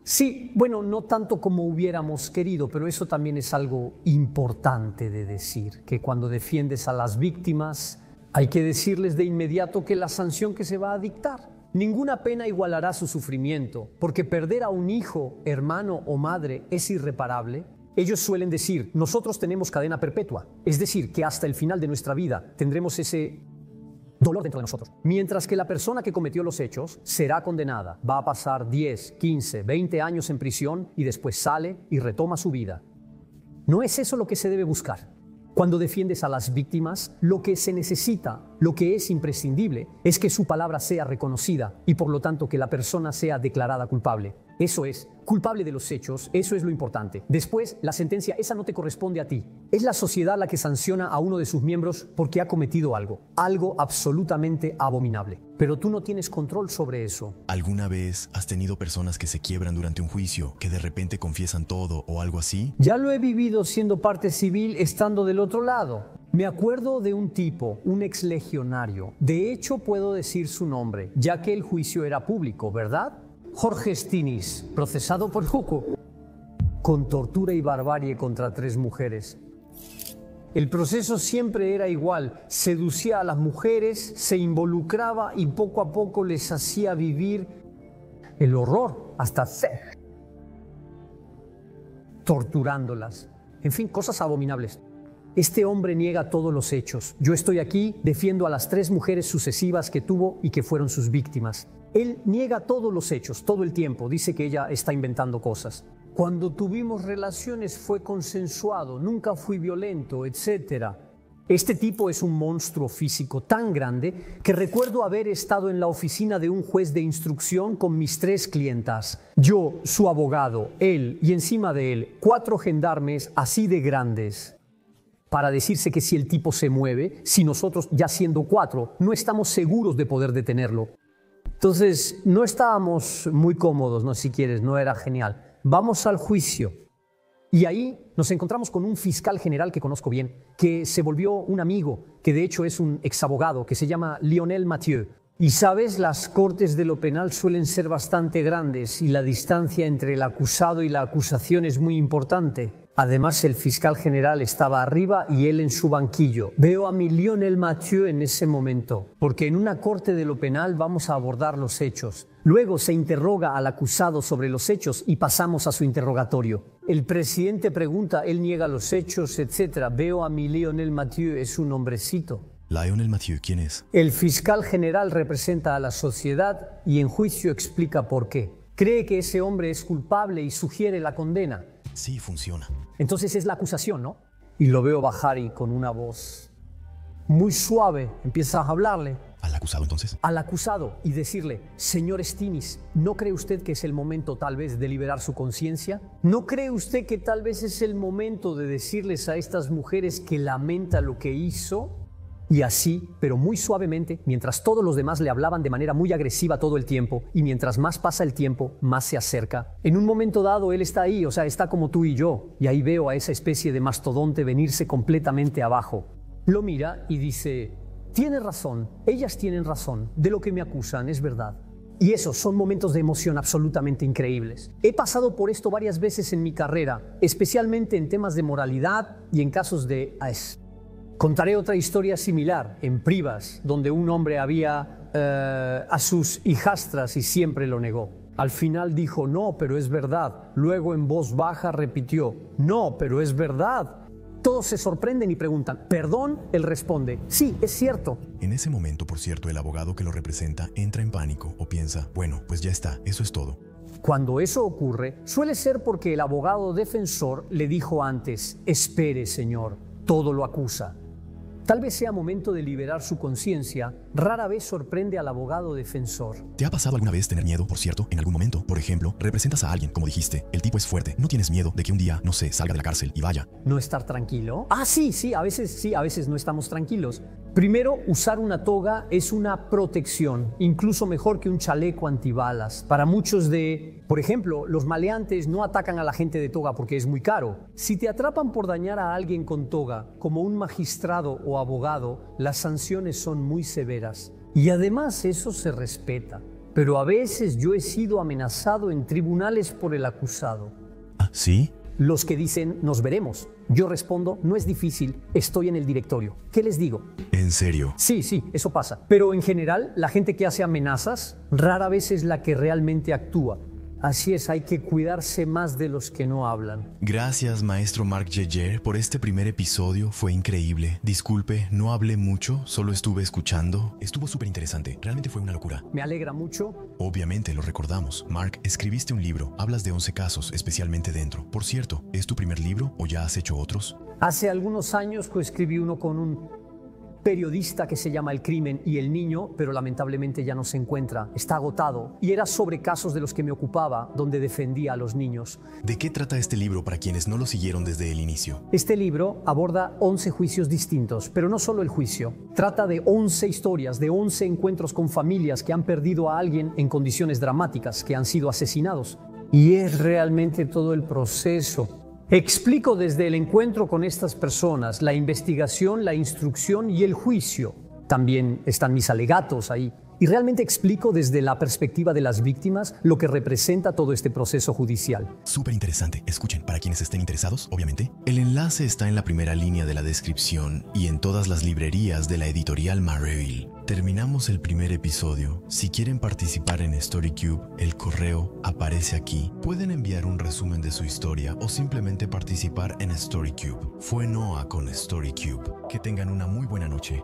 Sí, bueno, no tanto como hubiéramos querido, pero eso también es algo importante de decir, que cuando defiendes a las víctimas hay que decirles de inmediato que la sanción que se va a dictar. Ninguna pena igualará su sufrimiento, porque perder a un hijo, hermano o madre es irreparable. Ellos suelen decir, nosotros tenemos cadena perpetua, es decir, que hasta el final de nuestra vida tendremos ese dolor dentro de nosotros. Mientras que la persona que cometió los hechos será condenada, va a pasar 10, 15, 20 años en prisión y después sale y retoma su vida. No es eso lo que se debe buscar. Cuando defiendes a las víctimas, lo que se necesita, lo que es imprescindible, es que su palabra sea reconocida y por lo tanto que la persona sea declarada culpable. Eso es, culpable de los hechos, eso es lo importante. Después, la sentencia, esa no te corresponde a ti. Es la sociedad la que sanciona a uno de sus miembros porque ha cometido algo absolutamente abominable. Pero tú no tienes control sobre eso. ¿Alguna vez has tenido personas que se quiebran durante un juicio, que de repente confiesan todo o algo así? Ya lo he vivido siendo parte civil, estando del otro lado. Me acuerdo de un tipo, un exlegionario. De hecho, puedo decir su nombre, ya que el juicio era público, ¿verdad? Jorge Stinis, procesado por Juco, con tortura y barbarie contra 3 mujeres. El proceso siempre era igual, seducía a las mujeres, se involucraba y poco a poco les hacía vivir el horror, hasta hacer, torturándolas. En fin, cosas abominables. Este hombre niega todos los hechos. Yo estoy aquí, defiendo a las 3 mujeres sucesivas que tuvo y que fueron sus víctimas. Él niega todos los hechos, todo el tiempo, dice que ella está inventando cosas. Cuando tuvimos relaciones fue consensuado, nunca fui violento, etc. Este tipo es un monstruo físico tan grande que recuerdo haber estado en la oficina de un juez de instrucción con mis 3 clientas. Yo, su abogado, él y encima de él 4 gendarmes así de grandes. Para decirse que si el tipo se mueve, si nosotros ya siendo 4 no estamos seguros de poder detenerlo. Entonces, no estábamos muy cómodos, no, si quieres, no era genial. Vamos al juicio. Y ahí nos encontramos con un fiscal general que conozco bien, que se volvió un amigo, que de hecho es un exabogado, que se llama Lionel Mathieu. Y sabes, las cortes de lo penal suelen ser bastante grandes y la distancia entre el acusado y la acusación es muy importante. Además, el fiscal general estaba arriba y él en su banquillo. Veo a mi Lionel Mathieu en ese momento, porque en una corte de lo penal vamos a abordar los hechos. Luego se interroga al acusado sobre los hechos y pasamos a su interrogatorio. El presidente pregunta, él niega los hechos, etc. Veo a mi Lionel Mathieu, es un hombrecito. Lionel Mathieu, ¿quién es? El fiscal general representa a la sociedad y en juicio explica por qué. Cree que ese hombre es culpable y sugiere la condena. Sí, funciona. Entonces es la acusación, ¿no? Y lo veo bajar y con una voz muy suave empieza a hablarle. ¿Al acusado entonces? Al acusado y decirle: señor Stinis, ¿no cree usted que es el momento tal vez de liberar su conciencia? ¿No cree usted que tal vez es el momento de decirles a estas mujeres que lamenta lo que hizo? Y así, pero muy suavemente, mientras todos los demás le hablaban de manera muy agresiva todo el tiempo, y mientras más pasa el tiempo, más se acerca. En un momento dado, él está ahí, o sea, está como tú y yo, y ahí veo a esa especie de mastodonte venirse completamente abajo. Lo mira y dice: tiene razón, ellas tienen razón, de lo que me acusan es verdad. Y esos son momentos de emoción absolutamente increíbles. He pasado por esto varias veces en mi carrera, especialmente en temas de moralidad y en casos de AES. Contaré otra historia similar en Privas, donde un hombre había a sus hijastras y siempre lo negó. Al final dijo: no, pero es verdad. Luego en voz baja repitió: no, pero es verdad. Todos se sorprenden y preguntan: ¿perdón? Él responde: sí, es cierto. En ese momento, por cierto, el abogado que lo representa entra en pánico o piensa: bueno, pues ya está, eso es todo. Cuando eso ocurre, suele ser porque el abogado defensor le dijo antes: espere, señor, todo lo acusa. Tal vez sea momento de liberar su conciencia. Rara vez sorprende al abogado defensor. ¿Te ha pasado alguna vez tener miedo, por cierto, en algún momento? Por ejemplo, representas a alguien, como dijiste, el tipo es fuerte. ¿No tienes miedo de que un día, no sé, salga de la cárcel y vaya? ¿No estar tranquilo? Sí, a veces no estamos tranquilos. Primero, usar una toga es una protección, incluso mejor que un chaleco antibalas. Para muchos por ejemplo, los maleantes no atacan a la gente de toga porque es muy caro. Si te atrapan por dañar a alguien con toga, como un magistrado o abogado, las sanciones son muy severas. Y además eso se respeta. Pero a veces yo he sido amenazado en tribunales por el acusado. ¿Ah, sí? Los que dicen: nos veremos. Yo respondo: no es difícil, estoy en el directorio. ¿Qué les digo? ¿En serio? Sí, eso pasa. Pero en general, la gente que hace amenazas rara vez es la que realmente actúa. Así es, hay que cuidarse más de los que no hablan. Gracias, maestro Mark Yeager, por este primer episodio. Fue increíble. Disculpe, no hablé mucho, solo estuve escuchando. Estuvo súper interesante. Realmente fue una locura. Me alegra mucho. Obviamente lo recordamos. Mark, escribiste un libro. Hablas de 11 casos, especialmente dentro. Por cierto, ¿es tu primer libro o ya has hecho otros? Hace algunos años coescribí uno con un periodista que se llama El crimen y el niño, pero lamentablemente ya no se encuentra, está agotado, y era sobre casos de los que me ocupaba, donde defendía a los niños. ¿De qué trata este libro para quienes no lo siguieron desde el inicio? Este libro aborda 11 juicios distintos, pero no solo el juicio. Trata de 11 historias, de 11 encuentros con familias que han perdido a alguien en condiciones dramáticas, que han sido asesinados. Y es realmente todo el proceso. Explico desde el encuentro con estas personas, la investigación, la instrucción y el juicio. También están mis alegatos ahí. Y realmente explico desde la perspectiva de las víctimas lo que representa todo este proceso judicial. Súper interesante. Escuchen, para quienes estén interesados, obviamente, el enlace está en la primera línea de la descripción y en todas las librerías de la editorial Marreville. Terminamos el primer episodio. Si quieren participar en StoryCube, el correo aparece aquí. Pueden enviar un resumen de su historia o simplemente participar en StoryCube. Fue Noah con StoryCube. Que tengan una muy buena noche.